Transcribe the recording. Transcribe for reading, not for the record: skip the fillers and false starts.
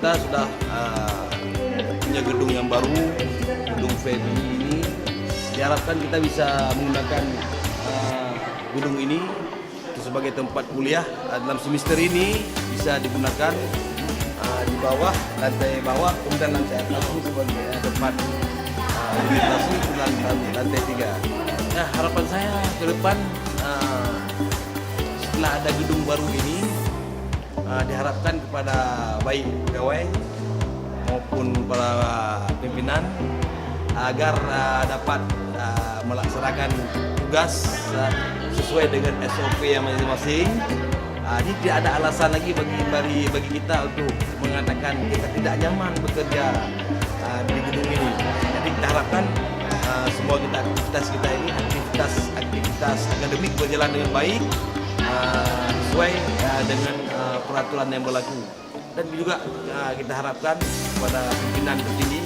kita sudah punya gedung yang baru, gedung VBI ini. Diharapkan kita bisa menggunakan gedung ini sebagai tempat kuliah dalam semester ini, bisa digunakan di bawah, lantai bawah, kemudian lantai atas ini sebagai tempat meditasi, lantai 3. Nah, harapan saya ke depan setelah ada gedung baru ini, diharapkan kepada baik pegawai maupun para pimpinan agar dapat melaksanakan tugas sesuai dengan SOP yang masing-masing. Ini tidak ada alasan lagi bagi kita untuk mengatakan kita tidak nyaman bekerja di gedung ini. Jadi kita harapkan semua aktivitas kita ini, aktivitas akademik berjalan dengan baik, sesuai dengan peraturan yang berlaku. Dan juga kita harapkan kepada pimpinan tertinggi